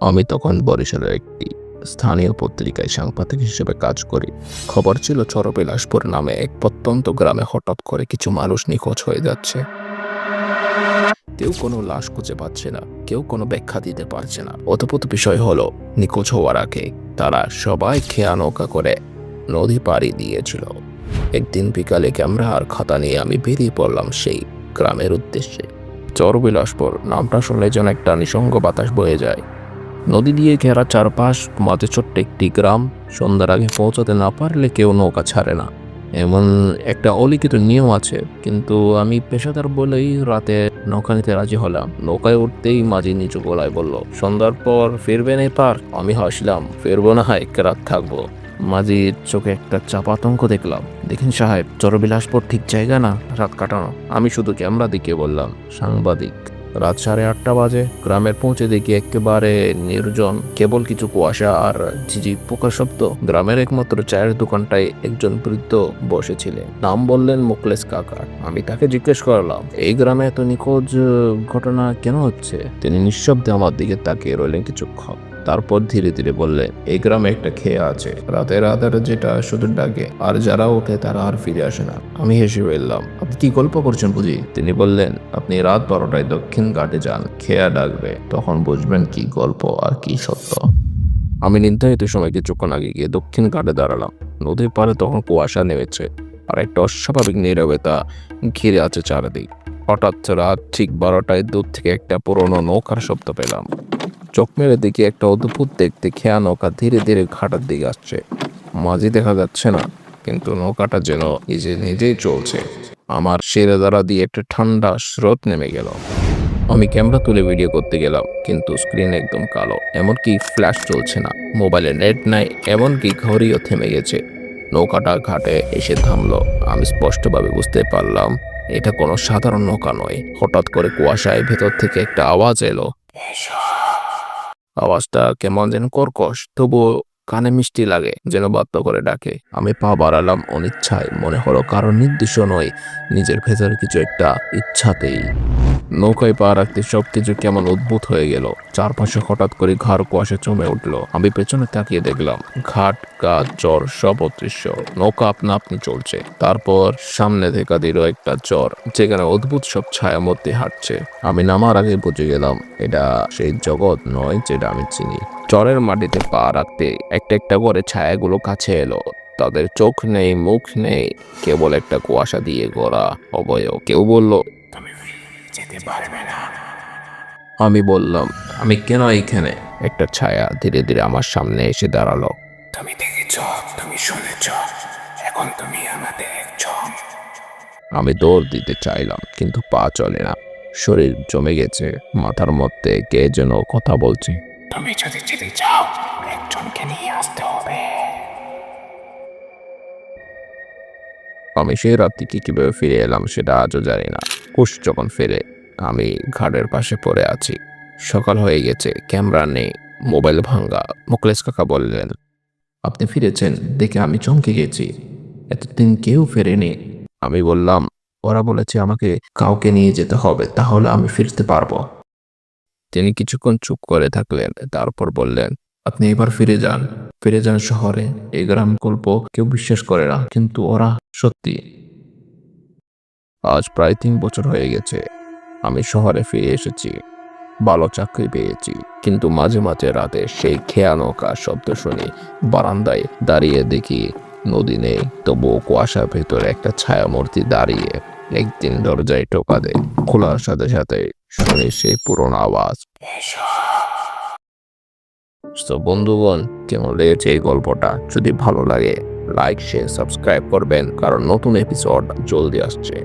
আমি তখন বরিশালের একটি স্থানীয় পত্রিকায় সাংবাদিক হিসেবে কাজ করি। খবর ছিল চরবিলাসপুর নামে এক প্রত্যন্ত গ্রামে হঠাৎ করে কিছু মানুষ নিখোঁজ হয়ে যাচ্ছে। কেউ কোনো লাশ খুঁজে পাচ্ছে না, কেউ কোনো ব্যাখ্যা দিতে পারছে না। অদ্ভুত বিষয় হলো, নিখোঁজ হওয়ার আগে তারা সবাই খেয়া নৌকা করে নদী পাড়ি দিয়েছিল। একদিন বিকালে ক্যামেরা আর খাতা নিয়ে আমি বেরিয়ে পড়লাম সেই গ্রামের উদ্দেশ্যে। চরবিলাসপুর নামটা শুনলে যেন একটা নিঃসঙ্গ বাতাস বয়ে যায়। নদী দিয়ে ঘেরা চারপাশ, মাঝে ছোট্ট একটি গ্রাম। সন্ধ্যার আগে পৌঁছাতে না পারলে কেউ নৌকা ছাড়ে না, এমন একটা অলিখিত নিয়ম আছে। কিন্তু আমি পেশাদার বলেই রাতে নৌকা নিতে রাজি হলাম। নৌকায় উঠতেই মাঝি নিচু গলায় বলল, সন্ধ্যার পর ফিরবেন এই পার? আমি হাসলাম, ফিরবো না, এক রাত থাকবো। মাঝির চোখে একটা চাপা আতঙ্ক দেখলাম। দেখেন সাহেব, চরবিলাসপুর ঠিক জায়গা না রাত কাটানো। আমি শুধু ক্যামেরা দিকে বললাম, সাংবাদিক। রাত 8:30 বাজে। গ্রামের পৌঁছে দেখি একেবারে নির্জন, কেবল কিছু কুয়াশা আর ঝিঝি পোকা শব্দ। গ্রামের একমাত্র চায়ের দোকানটায় একজন বৃদ্ধ বসেছিলেন। নাম বললেন মুকলেশ কাকা। আমি তাকে জিজ্ঞেস করলাম, এই গ্রামে এত নিখোঁজ ঘটনা কেন হচ্ছে? তিনি নিঃশব্দে আমার দিকে তাকিয়ে রইলেন কিছুক্ষণ, তারপর ধীরে ধীরে বললেন, এই গ্রামে একটা খেয়া আছে, রাতের আধারে যেটা শুধু ডাকে, আর যারা ওঠে তারা আর ফিরে আসে না। আমি হেসে বললাম, আপনি কি গল্প করছেন বুঝি? তিনি বললেন, আপনি রাত 12টায় দক্ষিণ ঘাটে যান, খেয়া ডাকবে, তখন বুঝবেন কি গল্প আর কি সত্য। আমি নির্ধারিত সময় কিছুক্ষণ আগে গিয়ে দক্ষিণ ঘাটে দাঁড়ালাম। নদীর পাড়ে তখন কুয়াশা নেমেছে, আর একটা অস্বাভাবিক নীরবতা ঘিরে আছে চারিদিক। হঠাৎ রাত ঠিক 12টায় দূর থেকে একটা পুরোনো নৌকার শব্দ পেলাম। চোখ মেরে দেখি একটা অদ্ভুত দেখতে খেয়া নৌকা ধীরে ধীরে ঘাটার দিকে আসছে। মাঝি দেখা যাচ্ছে না, কিন্তু নৌকাটা যেন নিজেই চলছে। আমার শিরা দ্বারা দিয়ে একটা ঠান্ডা স্রোত নেমে গেল। আমি ক্যামেরা তুলে ভিডিও করতে গেলাম, কিন্তু স্ক্রিন একদম কালো, এমনকি ফ্ল্যাশ চলছে না, মোবাইলে নেট নাই, এমনকি ঘড়িও থেমে গেছে। নৌকাটা ঘাটে এসে থামলো। আমি স্পষ্টভাবে বুঝতে পারলাম এটা কোনো সাধারণ নৌকা নয়। হঠাৎ করে কুয়াশায় ভেতর থেকে একটা আওয়াজ এলো। আওয়াজটা কেমন যেন কর্কশ, তবুও কানে মিষ্টি লাগে, যেন বাধ্য করে ডাকে। আমি পা বাড়ালাম অনিচ্ছায়, মনে হলো কারণ নির্দিষ্ট নয়, নিজের ভেতরে কিছু একটা ইচ্ছাতেই। নৌকায় পা রাখতে সবকিছু কেমন উদ্ভূত হয়ে গেল। চারপাশে হঠাৎ করে ঘাড় কুয়াশা জমে উঠল। আমি পেছনে তাকিয়ে দেখলাম ঘাট, গাছ, চর সব অদৃশ্য। নৌকা আপনা আপনি চলছে। তারপর সামনে দেখা দিল একটা চর, যেখানে অদ্ভুত সব ছায়া মধ্যে হাঁটছে। আমি নামার আগে বুঝে গেলাম এটা সেই জগৎ নয় যেটা আমি চিনি। চরের মাটিতে পা রাখতে একটা একটা করে ছায়াগুলো কাছে এলো। তাদের চোখ নেই, মুখ নেই, কেবল একটা কুয়াশা দিয়ে গড়া অবয়ব। কেউ বলল, যেতে পারবে না। আমি বললাম, আমি কেন এইখানে? একটা ছায়া ধীরে ধীরে আমার সামনে এসে দাঁড়ালো। তুমি দেখেছ, তুমি শুনেছ, এখন তুমি আমাদের একজন। আমি দৌড় দিতে চাইলাম, কিন্তু পা চলে না। শরীর জমে গেছে, মাথার মধ্যে কে যেন কথা বলছে। তুমি যদি যেতে চাও, একজনকে নিয়ে আসতে হবে। আমি সেই রাত থেকে কিভাবে ফিরে এলাম সেটা আজও জানি না। হুশ যখন ফেরে, আমি ঘাটের পাশে পড়ে আছি। সকাল হয়ে গেছে, ক্যামেরা নেই, মোবাইল ভাঙ্গা। মুকলেশ কাকা বললেন, আপনি ফিরেছেন দেখে আমি চমকে গেছি, এতদিন কেউ ফেরেনি। আমি বললাম, ওরা বলেছে আমাকে কাউকে নিয়ে যেতে হবে, তাহলে আমি ফিরতে পারবো। তিনি কিছুক্ষণ চুপ করে থাকলেন, তারপর বললেন, আপনি এবার ফিরে যান শহরে। এই গ্রাম গল্প কেউ বিশ্বাস করে না, কিন্তু ওরা সত্যি। আজ প্রায় 3 বছর হয়ে গেছে আমি শহরে ফিরে এসেছি। ভালো চাকরি পেয়েছি, কিন্তু মাঝে মাঝে রাতে সেই খেয়া নৌকা শব্দ শুনি। বারান্দায় দাঁড়িয়ে দেখি নদী নেই, তবুও কুয়াশার ভেতরে একটা ছায়ামূর্তি দাঁড়িয়ে। একদিন দরজায় টোকা দেয়, খোলার সাথে সাথে শুনি সেই পুরনো আওয়াজ। তো বন্ধুগণ, কেমন লেগেছে এই গল্পটা? যদি ভালো লাগে লাইক, শেয়ার, সাবস্ক্রাইব করবেন, কারণ নতুন এপিসোড জলদি আসছে।